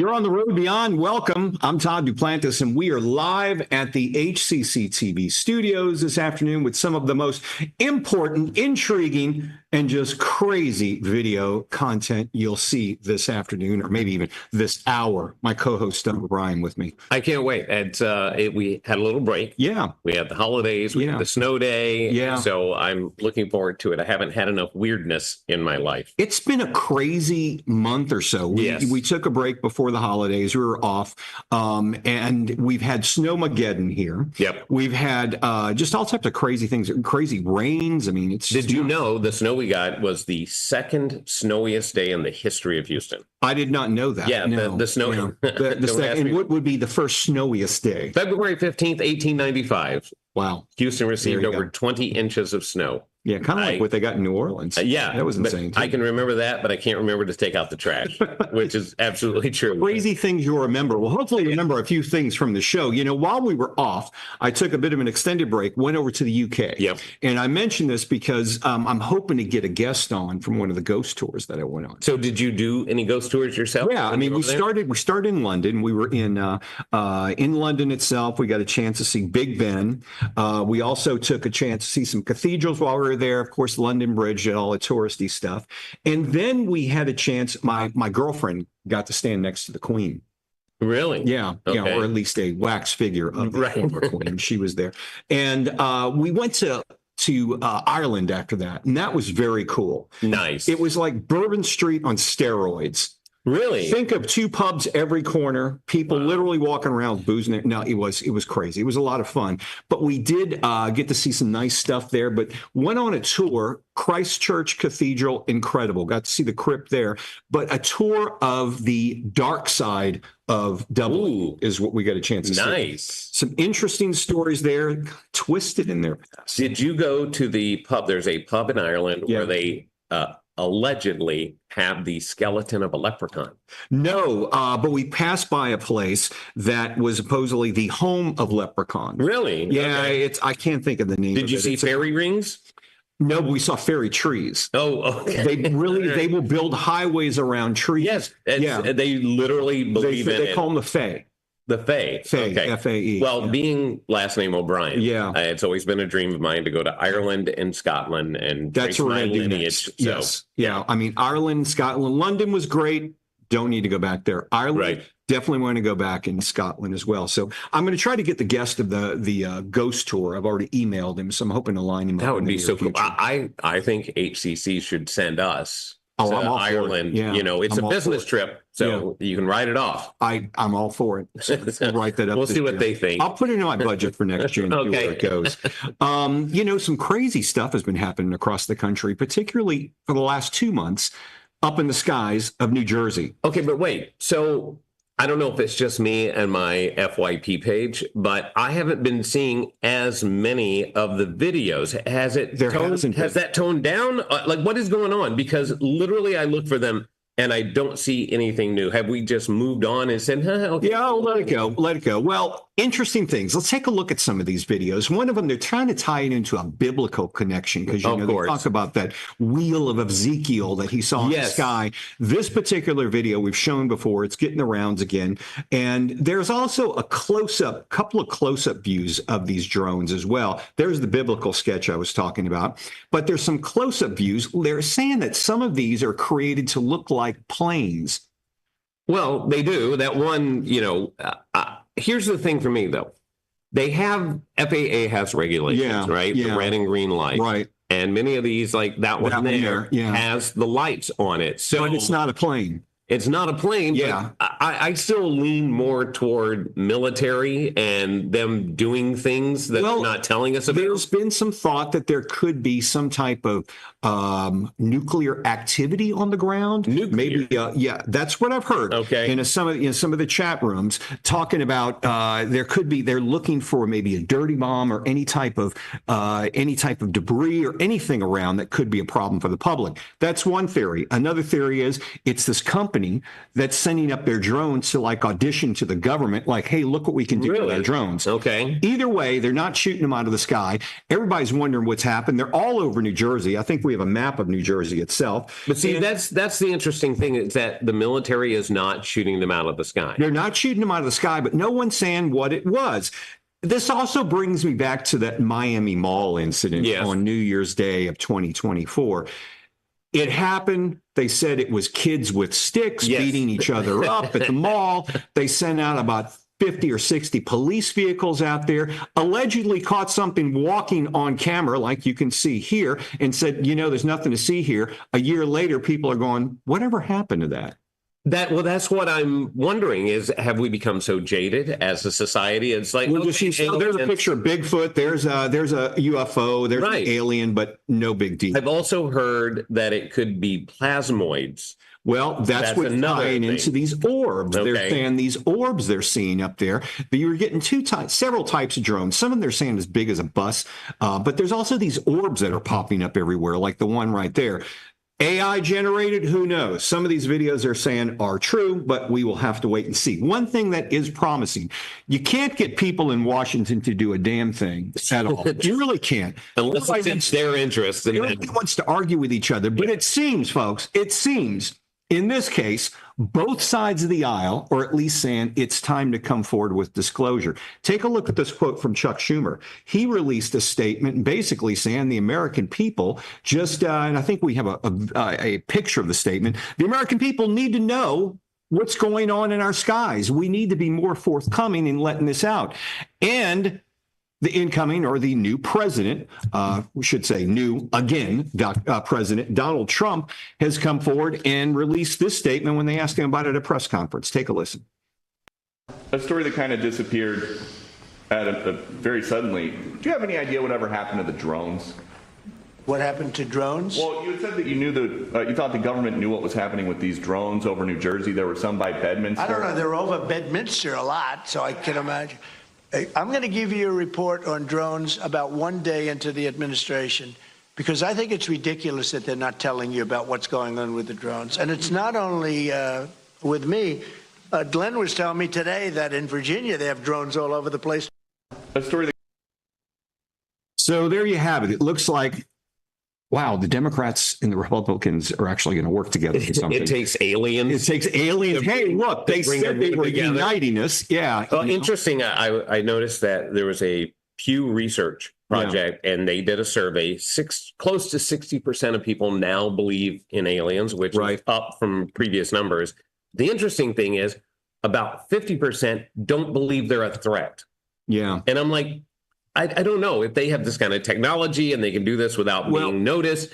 You're on the road beyond. Welcome. I'm Todd Duplantis, and we are live at the HCC TV studios this afternoon with some of the most important, intriguing, and just crazy video content you'll see this afternoon, or maybe even this hour. My co-host, Doug O'Brien, with me. I can't wait. We had a little break. Yeah. We had the holidays. We had the snow day. Yeah. So I'm looking forward to it. I haven't had enough weirdness in my life. It's been a crazy month or so. We took a break before the holidays. We were off. And we've had Snowmageddon here. Yep. We've had just all types of crazy things, crazy rains. I mean, it's Did you know the snow we got was the second snowiest day in the history of Houston? I did not know that. Yeah, no. the snow. Yeah. And what would be the first snowiest day? February 15th, 1895. Wow. Houston received over 20 inches of snow. Yeah, kind of like what they got in New Orleans. Yeah. That was insane, too. I can remember that, but I can't remember to take out the trash, which is absolutely true. Crazy things you'll remember. Well, hopefully remember a few things from the show. You know, while we were off, I took a bit of an extended break, went over to the UK. Yep. And I mentioned this because I'm hoping to get a guest on from one of the ghost tours that I went on. So did you do any ghost tours yourself? Yeah, I mean, we started in London. We were in London itself. We got a chance to see Big Ben. We also took a chance to see some cathedrals while we were there. Of course, London Bridge and all the touristy stuff. And then we had a chance. My girlfriend got to stand next to the Queen. Really? Yeah, okay. Yeah, or at least a wax figure of the former Queen. She was there, and we went to Ireland after that, and that was very cool. Nice. It was like Bourbon Street on steroids. Really? Think of two pubs every corner, people literally walking around with booze in there. No, it was crazy. It was a lot of fun. But we did get to see some nice stuff there, but went on a tour. Christchurch Cathedral, incredible. Got to see the crypt there. But a tour of the dark side of Dublin is what we got a chance to see. Nice. Some interesting stories there, twisted in their past. Did you go to the pub? There's a pub in Ireland where they allegedly have the skeleton of a leprechaun. No, but we passed by a place that was supposedly the home of leprechaun. Really? Yeah, okay. I can't think of the name. Did you see fairy rings? No, but we saw fairy trees. Oh, okay. They will build highways around trees. Yes, they literally believe in it. They call them the Fae. The Fae. Fae, okay. F-A-E. Well, being last name O'Brien, it's always been a dream of mine to go to Ireland and Scotland and that's where my I do lineage. next. Yes. Yeah. I mean, Ireland, Scotland, London was great. Don't need to go back there. Ireland, definitely want to go back in Scotland as well. So I'm going to try to get the guest of the ghost tour. I've already emailed him, so I'm hoping to line him up. That would be so cool. I think HCC should send us to Ireland. Yeah. You know, it's a business trip, so you can write it off. I'm all for it. So we'll write that up. We'll see what they think. I'll put it in my budget for next year and see where it goes. You know, some crazy stuff has been happening across the country, particularly for the last 2 months, up in the skies of New Jersey. Okay, but wait. So I don't know if it's just me and my FYP page, but I haven't been seeing as many of the videos. Has that toned down? Like, what is going on? Because literally I look for them and I don't see anything new. Have we just moved on and said, okay. Yeah, I'll let it go. Let it go. Well, interesting things. Let's take a look at some of these videos. One of them, they're trying to tie it into a biblical connection because, you know, they talk about that wheel of Ezekiel that he saw in the sky. This particular video we've shown before. It's getting the rounds again. And there's also a couple of close-up views of these drones as well. There's the biblical sketch I was talking about. But there's some close-up views. They're saying that some of these are created to look like planes. Well, they do. That one, you know, here's the thing for me, though. They have, FAA has regulations, right? The red and green light. Right. And many of these, like that one there, has the lights on it. So but it's not a plane. It's not a plane, but I still lean more toward military and them doing things that they're not telling us about. There's been some thought that there could be some type of nuclear activity on the ground. Maybe, that's what I've heard. Okay, in some of the chat rooms talking about they're looking for maybe a dirty bomb or any type of debris or anything around that could be a problem for the public. That's one theory. Another theory is it's this company that's sending up their drones to like audition to the government, like, hey, look what we can do with our drones. Okay. Either way, they're not shooting them out of the sky. Everybody's wondering what's happened. They're all over New Jersey. I think we have a map of New Jersey itself. But see, that's the interesting thing, is that the military is not shooting them out of the sky. They're not shooting them out of the sky, but no one's saying what it was. This also brings me back to that Miami Mall incident on New Year's Day of 2024. It happened. They said it was kids with sticks beating each other up at the mall. They sent out about 50 or 60 police vehicles out there, allegedly caught something walking on camera, like you can see here, and said, there's nothing to see here. A year later, people are going, whatever happened to that? That's what I'm wondering, is have we become so jaded as a society? It's like, there's a picture of Bigfoot, there's a UFO, there's an alien, but no big deal. I've also heard that it could be plasmoids. Well, that's what's tying into these orbs. Okay. They're saying these orbs they're seeing up there. But you're getting several types of drones. Some of them they're saying as big as a bus, but there's also these orbs that are popping up everywhere, like the one right there. AI generated, who knows? Some of these videos they're saying are true, but we will have to wait and see. One thing that is promising, you can't get people in Washington to do a damn thing at all. You really can't. Unless it's their interest. Everybody wants to argue with each other. But it seems, folks, in this case, both sides of the aisle, or at least saying it's time to come forward with disclosure. Take a look at this quote from Chuck Schumer. He released a statement basically saying the American people and I think we have a picture of the statement, the American people need to know what's going on in our skies. We need to be more forthcoming in letting this out. And the incoming or the new president, we should say new again, President Donald Trump has come forward and released this statement when they asked him about it at a press conference. Take a listen. A story that kind of disappeared very suddenly. Do you have any idea whatever happened to the drones? What happened to drones? Well, you had said that you thought the government knew what was happening with these drones over New Jersey. There were some by Bedminster. I don't know. They're over Bedminster a lot, so I can imagine. I'm going to give you a report on drones about one day into the administration, because I think it's ridiculous that they're not telling you about what's going on with the drones. And it's not only with me. Glenn was telling me today that in Virginia they have drones all over the place. So there you have it. It looks like, wow, the Democrats and the Republicans are actually going to work together for something. It takes aliens. Hey, look, they said they were uniting us. Yeah. Well, interesting. I noticed that there was a Pew Research project, and they did a survey. Close to 60% of people now believe in aliens, which is up from previous numbers. The interesting thing is about 50% don't believe they're a threat. Yeah. And I'm like, I don't know if they have this kind of technology and they can do this without being noticed.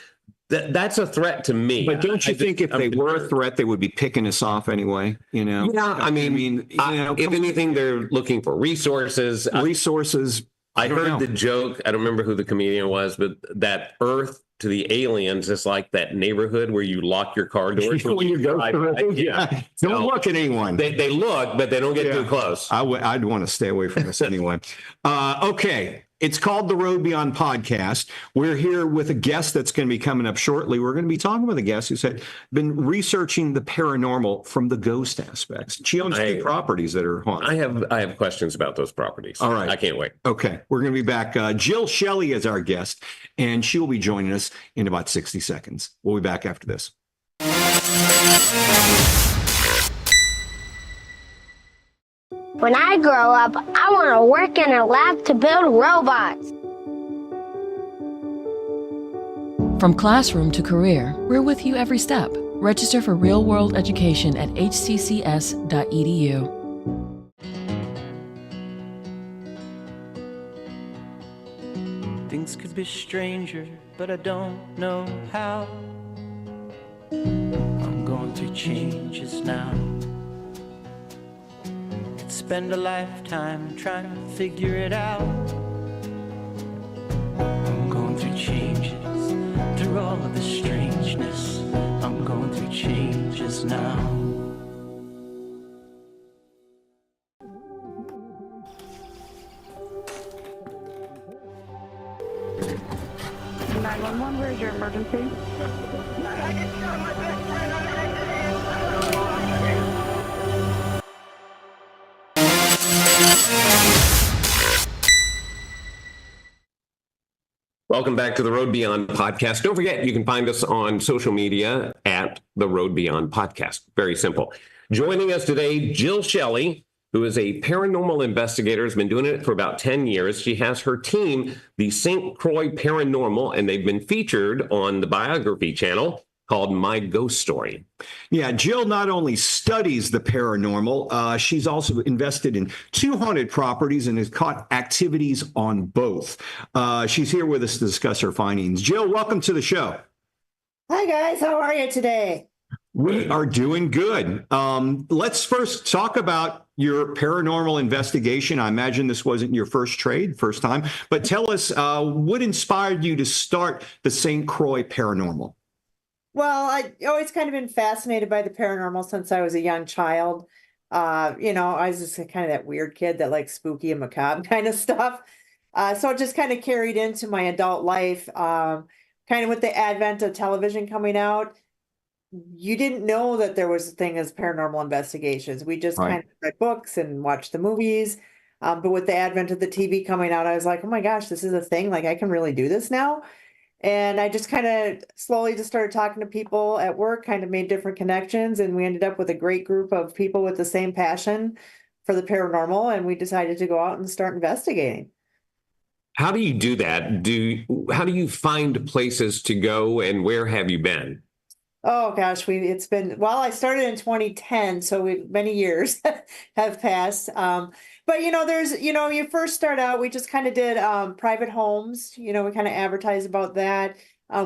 That's a threat to me. But don't you think if they were a threat, they would be picking us off anyway? Yeah, I mean, if anything, they're looking for resources. I heard the joke. I don't remember who the comedian was, but that Earth to the aliens is like that neighborhood where you lock your car doors when you go through. Yeah. Don't look at anyone. They look, but they don't get too close. I'd want to stay away from this anyway. Okay. It's called the Road Beyond Podcast. We're here with a guest that's going to be coming up shortly. We're going to be talking with a guest who's been researching the paranormal from the ghost aspects. She owns 2 properties that are haunted. I have questions about those properties. All right. I can't wait. Okay. We're going to be back. Jill Shelley is our guest, and she will be joining us in about 60 seconds. We'll be back after this. When I grow up, I want to work in a lab to build robots. From classroom to career, we're with you every step. Register for real-world education at hccs.edu. Things could be stranger, but I don't know how. I'm going through changes now. Spend a lifetime trying to figure it out. I'm going through changes, through all of the strangeness. I'm going through changes now. Where's your emergency? Welcome back to the Road Beyond podcast. Don't forget, you can find us on social media at the Road Beyond podcast. Very simple. Joining us today, Jill Shelley, who is a paranormal investigator, has been doing it for about 10 years. She has her team, the St. Croix Paranormal, and they've been featured on the Biography Channel called My Ghost Story. Yeah, Jill not only studies the paranormal, she's also invested in 200 properties and has caught activities on both. She's here with us to discuss her findings. Jill, welcome to the show. Hi, guys. How are you today? We are doing good. Let's first talk about your paranormal investigation. I imagine this wasn't your first time, but tell us what inspired you to start the St. Croix Paranormal? Well, I always kind of been fascinated by the paranormal since I was a young child. I was just kind of that weird kid that likes spooky and macabre kind of stuff. So it just kind of carried into my adult life. Kind of with the advent of television coming out, you didn't know that there was a thing as paranormal investigations. We just kind of read books and watched the movies. But with the advent of the TV coming out, I was like, oh my gosh, this is a thing. Like I can really do this now. And I just kind of slowly just started talking to people at work, kind of made different connections. And we ended up with a great group of people with the same passion for the paranormal. And we decided to go out and start investigating. How do you do that? How do you find places to go, and where have you been? Oh gosh, I started in 2010, so many years have passed. But you first start out, we just kind of did private homes. We kind of advertised about that.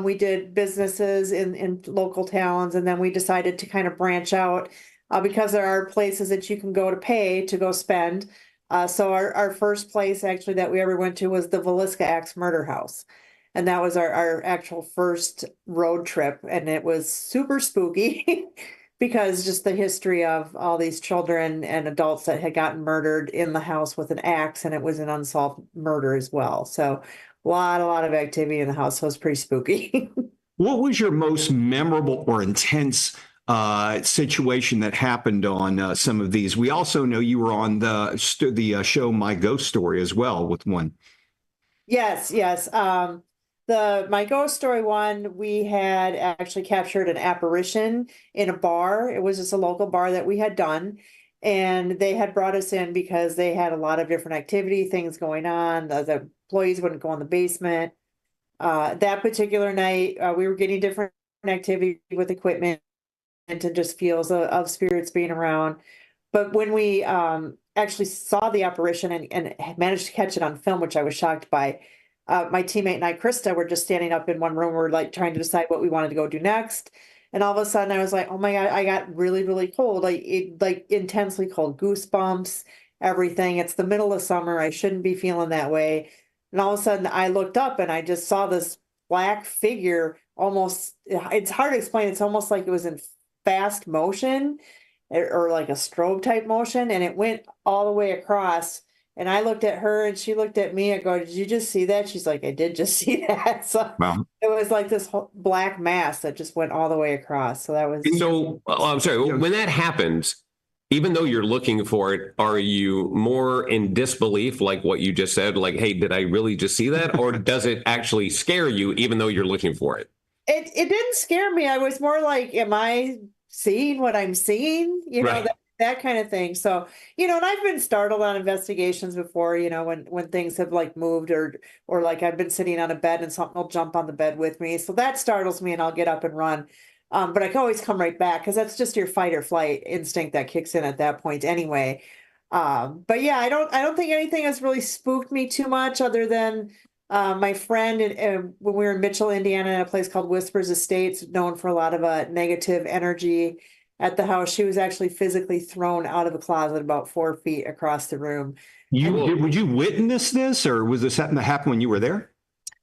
We did businesses in local towns, and then we decided to kind of branch out because there are places that you can go to pay to go spend. So our first place actually that we ever went to was the Villisca Axe Murder House. And that was our actual first road trip. And it was super spooky because just the history of all these children and adults that had gotten murdered in the house with an axe, and it was an unsolved murder as well. So a lot of activity in the house. So it was pretty spooky. What was your most memorable or intense situation that happened on some of these? We also know you were on the show My Ghost Story as well with one. Yes. The My Ghost Story one, we had actually captured an apparition in a bar. It was just a local bar that we had done. And they had brought us in because they had a lot of different activity, things going on. The employees wouldn't go in the basement. That particular night, we were getting different activity with equipment and just feels of spirits being around. But when we actually saw the apparition and managed to catch it on film, which I was shocked by, my teammate and I, Krista, were just standing up in one room. We're like trying to decide what we wanted to go do next. And all of a sudden I was like, oh my God, I got really, really cold. Like intensely cold, goosebumps, everything. It's the middle of summer. I shouldn't be feeling that way. And all of a sudden I looked up and I just saw this black figure almost, it's hard to explain. It's almost like it was in fast motion or like a strobe type motion. And it went all the way across. And I looked at her and she looked at me. I go, did you just see that? She's like, I did just see that. So wow. It was like this whole black mass that just went all the way across. So that was. So I'm sorry, when that happens, even though you're looking for it, are you more in disbelief, like what you just said? Like, hey, did I really just see that? Or does it actually scare you, even though you're looking for it? It didn't scare me. I was more like, am I seeing what I'm seeing? Right. That kind of thing. So, and I've been startled on investigations before, when things have like moved or like I've been sitting on a bed and something will jump on the bed with me. So that startles me and I'll get up and run. But I can always come right back because that's just your fight or flight instinct that kicks in at that point anyway. But yeah, I don't think anything has really spooked me too much other than my friend when we were in Mitchell, Indiana, in a place called Whispers Estates, known for a lot of negative energy at the house. She was actually physically thrown out of a closet about 4 feet across the room. Would you witness this, or was this something that happened when you were there?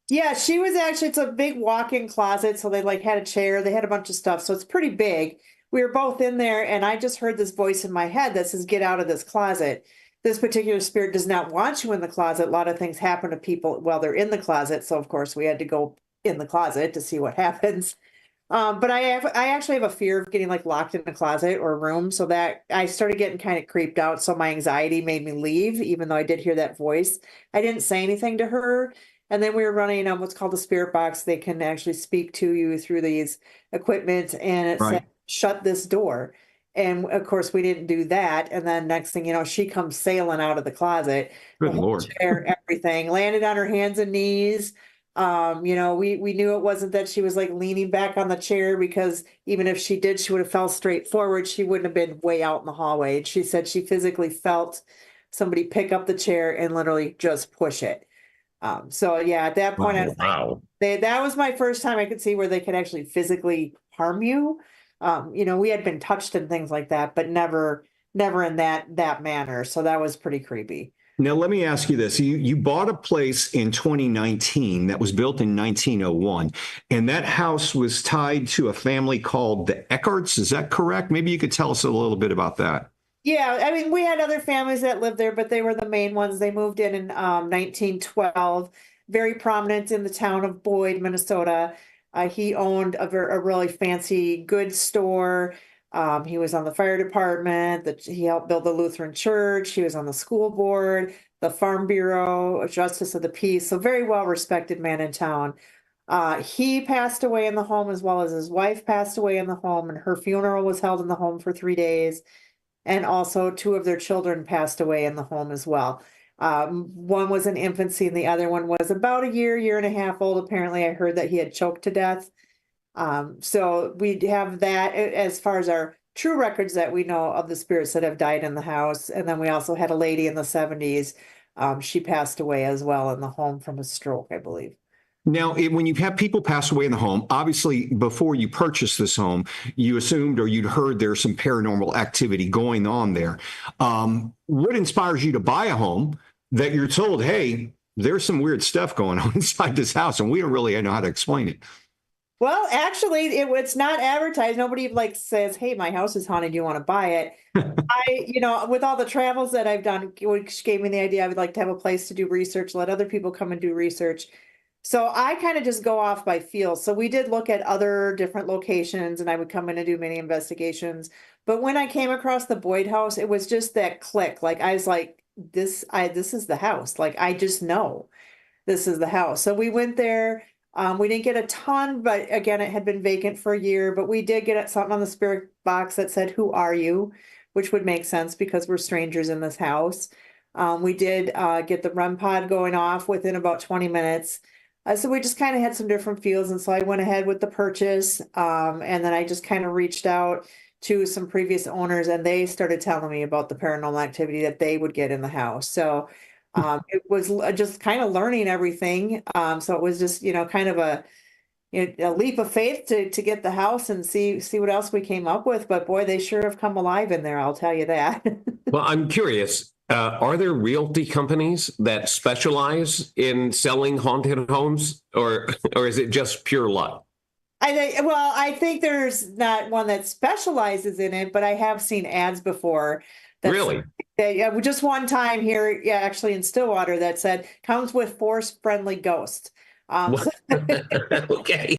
Yeah, she was actually, it's a big walk-in closet. So they like had a chair, they had a bunch of stuff. So it's pretty big. We were both in there and I just heard this voice in my head that says, get out of this closet. This particular spirit does not want you in the closet. A lot of things happen to people while they're in the closet. So of course we had to go in the closet to see what happens. But I actually have a fear of getting like locked in a closet or a room, so that I started getting kind of creeped out. So my anxiety made me leave, even though I did hear that voice. I didn't say anything to her. And then we were running on what's called the spirit box. They can actually speak to you through these equipment, and it said, Right. shut this door. And of course, we didn't do that. And then next thing you know, she comes sailing out of the closet, the Good whole Lord. chair, everything, landed on her hands and knees. We knew it wasn't that she was like leaning back on the chair, because even if she did, she would have fell straight forward. She wouldn't have been way out in the hallway. She said she physically felt somebody pick up the chair and literally just push it. So yeah, at that point, I was like, Wow. that was my first time I could see where they could actually physically harm you. We had been touched and things like that, but never in that manner. So that was pretty creepy. Now, let me ask you this. You bought a place in 2019 that was built in 1901, and that house was tied to a family called the Eckarts. Is that correct? Maybe you could tell us a little bit about that. Yeah, I mean, we had other families that lived there, but they were the main ones. They moved in 1912, very prominent in the town of Boyd, Minnesota. He owned a really fancy goods store. He was on the fire department. He helped build the Lutheran church. He was on the school board, the Farm Bureau, Justice of the Peace. So very well respected man in town. He passed away in the home, as well as his wife passed away in the home, and her funeral was held in the home for 3 days. And also two of their children passed away in the home as well. One was in infancy and the other one was about a year and a half old. Apparently, I heard that he had choked to death. So we have that as far as our true records that we know of the spirits that have died in the house. And then we also had a lady in the 70s. She passed away as well in the home from a stroke, I believe. Now, when you have people pass away in the home, obviously before you purchased this home, you assumed or you'd heard there's some paranormal activity going on there. What inspires you to buy a home that you're told, hey, there's some weird stuff going on inside this house, and we don't really know how to explain it? Well, actually, it's not advertised. Nobody like says, "Hey, my house is haunted. You want to buy it?" With all the travels that I've done, which gave me the idea, I would like to have a place to do research, let other people come and do research. So I kind of just go off by feel. So we did look at other different locations, and I would come in and do many investigations. But when I came across the Boyd house, it was just that click. Like I was like, this is the house. Like I just know this is the house. So we went there. We didn't get a ton, but again, it had been vacant for a year. But we did get something on the spirit box that said, "Who are you?" which would make sense because we're strangers in this house. We did get the REM pod going off within about 20 minutes. So we just kind of had some different feels. And so I went ahead with the purchase. And then I just kind of reached out to some previous owners, and they started telling me about the paranormal activity that they would get in the house. So it was just kind of learning everything. So it was just, kind of a leap of faith to get the house and see what else we came up with. But boy, they sure have come alive in there. I'll tell you that. Well, I'm curious. Are there realty companies that specialize in selling haunted homes, or is it just pure luck? I think there's not one that specializes in it, but I have seen ads before. Really? Yeah, just one time here, yeah, actually in Stillwater, that said comes with force-friendly ghost. Okay.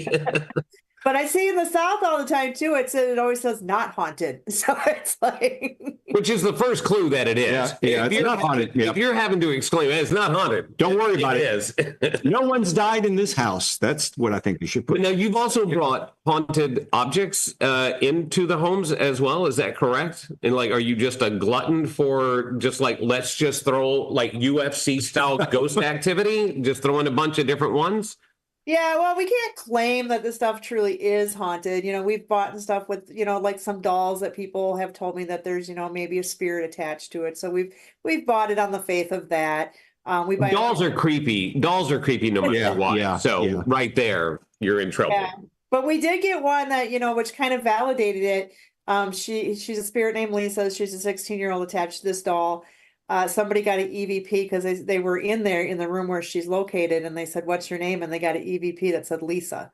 But I see in the South all the time too. It always says not haunted, so it's like, which is the first clue that it is. Yeah, it's not haunted. If you're having to exclaim, it's not haunted. Don't worry about it. It is. No one's died in this house. That's what I think you should put. But now you've also brought haunted objects into the homes as well. Is that correct? And are you just a glutton for just let's just throw UFC style ghost activity, just throwing a bunch of different ones? Yeah, well, we can't claim that this stuff truly is haunted. We've bought stuff with, like some dolls that people have told me that there's, maybe a spirit attached to it. So we've bought it on the faith of that. We buy dolls are creepy. Dolls are creepy no matter what. Yeah, so right there, you're in trouble. Yeah. But we did get one that, which kind of validated it. She's a spirit named Lisa. She's a 16-year-old attached to this doll. Somebody got an EVP because they were in there in the room where she's located, and they said, "What's your name?" And they got an EVP that said Lisa.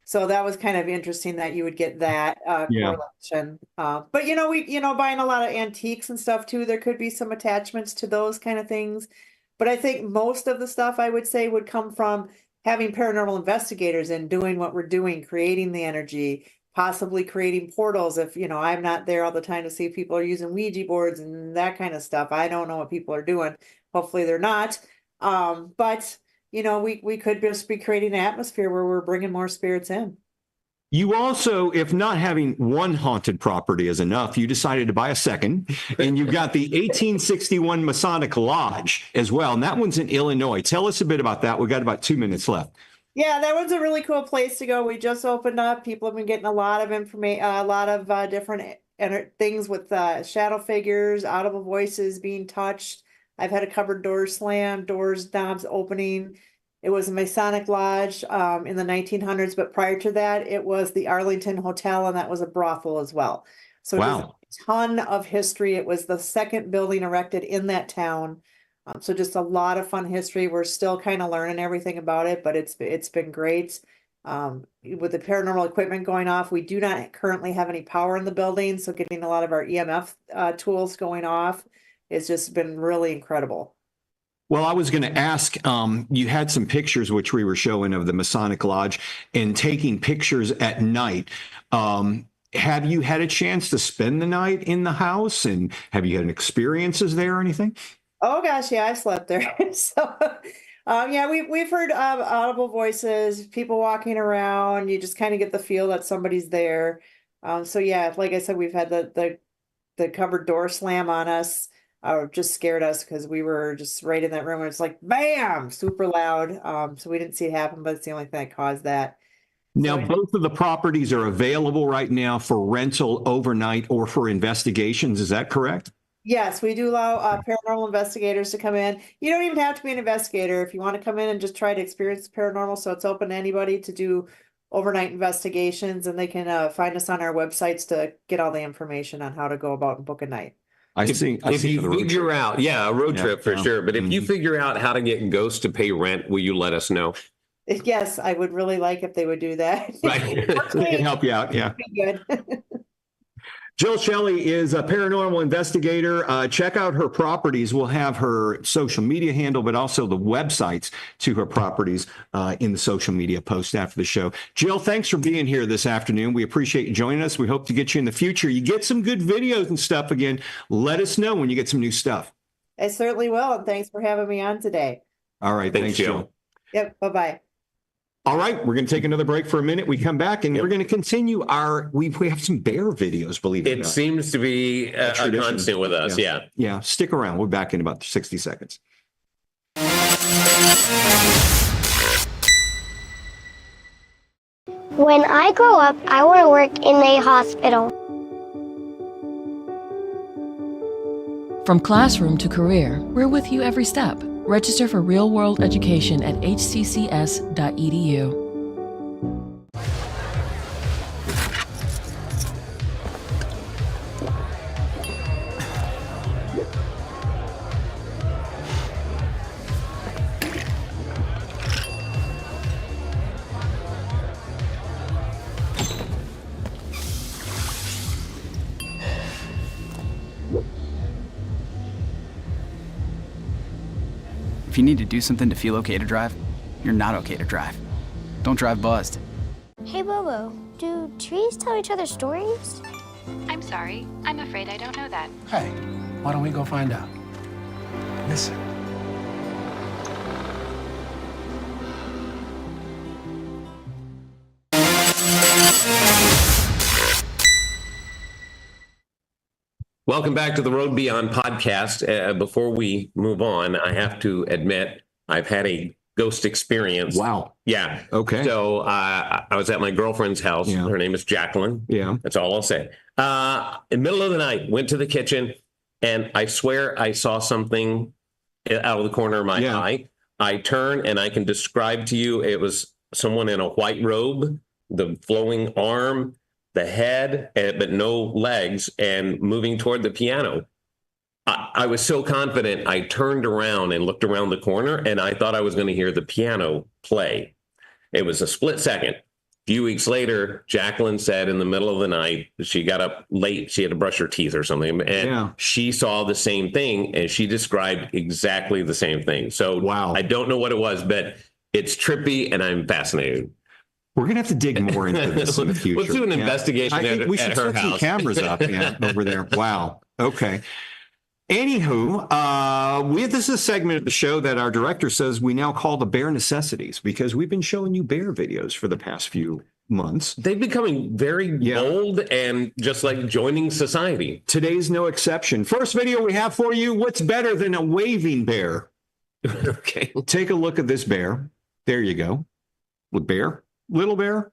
So that was kind of interesting that you would get that correlation. But we buying a lot of antiques and stuff too. There could be some attachments to those kind of things. But I think most of the stuff I would say would come from having paranormal investigators in doing what we're doing, creating the energy, possibly creating portals. If, I'm not there all the time to see if people are using Ouija boards and that kind of stuff. I don't know what people are doing. Hopefully they're not. But we could just be creating an atmosphere where we're bringing more spirits in. You also, if not having one haunted property is enough, you decided to buy a second, and you've got the 1861 Masonic Lodge as well, and that one's in Illinois. Tell us a bit about that. We've got about 2 minutes left. Yeah, that one's a really cool place to go. We just opened up. People have been getting a lot of information, a lot of different things with shadow figures, audible voices being touched. I've had a cupboard door slam, doors, knobs opening. It was a Masonic Lodge in the 1900s, but prior to that, it was the Arlington Hotel, and that was a brothel as well. So it was a ton of history. It was the second building erected in that town. So just a lot of fun history. We're still kind of learning everything about it, but it's been great. With the paranormal equipment going off, we do not currently have any power in the building, so getting a lot of our EMF tools going off has just been really incredible. Well, I was going to ask, you had some pictures which we were showing of the Masonic Lodge and taking pictures at night. Have you had a chance to spend the night in the house, and have you had experiences there or anything? Oh gosh, yeah, I slept there. So, yeah, we've heard audible voices, people walking around. You just kind of get the feel that somebody's there. So yeah, like I said, we've had the cupboard door slam on us. Just scared us because we were just right in that room and it's like bam, super loud. So we didn't see it happen, but it's the only thing that caused that. Now, both of the properties are available right now for rental overnight or for investigations. Is that correct? Yes, we do allow paranormal investigators to come in. You don't even have to be an investigator if you want to come in and just try to experience the paranormal. So it's open to anybody to do overnight investigations, and they can find us on our websites to get all the information on how to go about and book a night. If you figure out, a road trip for sure. But if you figure out how to get ghosts to pay rent, will you let us know? Yes, I would really like if they would do that. Right. We can help you out. Yeah. Good. Jill Shelley is a paranormal investigator. Check out her properties. We'll have her social media handle, but also the websites to her properties in the social media post after the show. Jill, thanks for being here this afternoon. We appreciate you joining us. We hope to get you in the future. You get some good videos and stuff again. Let us know when you get some new stuff. I certainly will. And thanks for having me on today. All right. Thanks, Jill. Yep. Bye-bye. All right, we're going to take another break for a minute. We come back and we're going to continue we have some bear videos, believe it or not. It seems to be a constant with us. Yeah. Yeah. Stick around. We're back in about 60 seconds. When I grow up, I want to work in a hospital. From classroom to career, we're with you every step. Register for real-world education at hccs.edu. If you need to do something to feel okay to drive, you're not okay to drive. Don't drive buzzed. Hey, Bobo, do trees tell each other stories? I'm sorry. I'm afraid I don't know that. Hey, why don't we go find out? Listen. Welcome back to the Road Beyond podcast. Before we move on, I have to admit I've had a ghost experience. Wow. Yeah. Okay. So I was at my girlfriend's house. Yeah. Her name is Jacqueline. Yeah. That's all I'll say. In the middle of the night, went to the kitchen, and I swear I saw something out of the corner of my eye. I turn, and I can describe to you, it was someone in a white robe, the flowing arm, the head, but no legs, and moving toward the piano. I was so confident, I turned around and looked around the corner, and I thought I was going to hear the piano play. It was a split second. A few weeks later, Jacqueline said in the middle of the night, she got up late, she had to brush her teeth or something, and she saw the same thing, and she described exactly the same thing. So I don't know what it was, but It's trippy, and I'm fascinated. We're going to have to dig more into this in the future. Let's do an investigation I think we should set some cameras up over there. Wow. Okay. Anywho, this is a segment of the show that our director says we now call the Bear Necessities, because we've been showing you bear videos for the past few months. They've becoming very bold and just like joining society. Today's no exception. First video we have for you, what's better than a waving bear? Okay. Take a look at this bear. There you go. Little bear.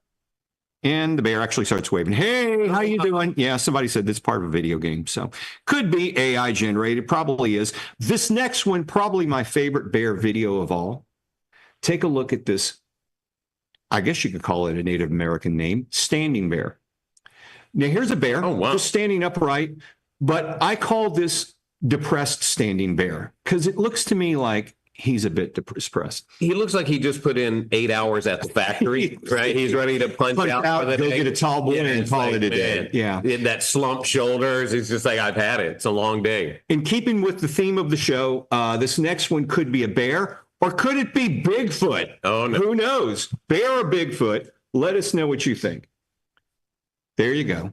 And the bear actually starts waving. Hey, how you doing? Yeah, somebody said this part of a video game. So could be AI generated. Probably is. This next one, probably my favorite bear video of all. Take a look at this. I guess you could call it a Native American name, standing bear. Now here's a bear just standing upright, but I call this depressed standing bear because it looks to me like he's a bit depressed. He looks like he just put in 8 hours at the factory, right? He's ready to punch out for the go day. Get a tall boy and call it a day. Yeah. That slumped shoulders. It's just like, I've had it. It's a long day. In keeping with the theme of the show, this next one could be a bear, or could it be Bigfoot? Oh, no. Who knows? Bear or Bigfoot? Let us know what you think. There you go.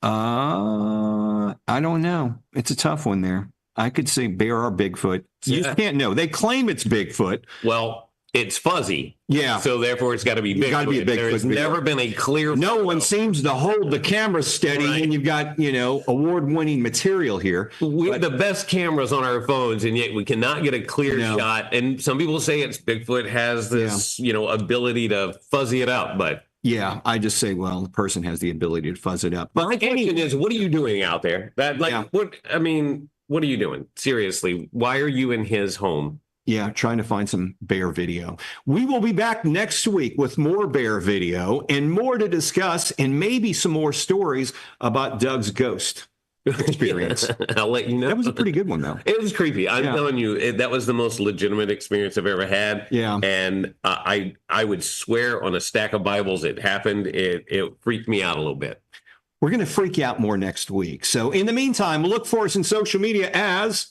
I don't know. It's a tough one there. I could say bear or Bigfoot. You can't know. They claim it's Bigfoot. Well, it's fuzzy. Yeah. So therefore, it's got to be Bigfoot. Got to be a Bigfoot. There's never been a clear. No one seems to hold the camera steady, and you've got award-winning material here. We have the best cameras on our phones, and yet we cannot get a clear shot. And some people say it's Bigfoot has this ability to fuzzy it out, but. Yeah, I just say, well, the person has the ability to fuzz it up. But my question is, what are you doing out there? What are you doing? Seriously, why are you in his home? Yeah, trying to find some bear video. We will be back next week with more bear video and more to discuss, and maybe some more stories about Doug's ghost experience. I'll let you know. That was a pretty good one, though. It was creepy. I'm telling you, that was the most legitimate experience I've ever had. Yeah. And I would swear on a stack of Bibles it happened. It freaked me out a little bit. We're going to freak you out more next week. So in the meantime, look for us in social media as...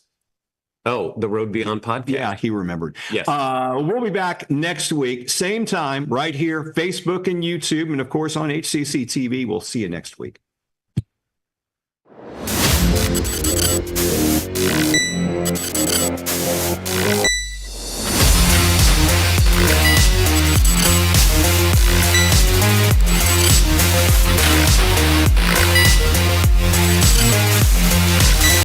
The Road Beyond podcast. Yeah, he remembered. Yes. We'll be back next week, same time, right here, Facebook and YouTube, and of course on HCC TV. We'll see you next week.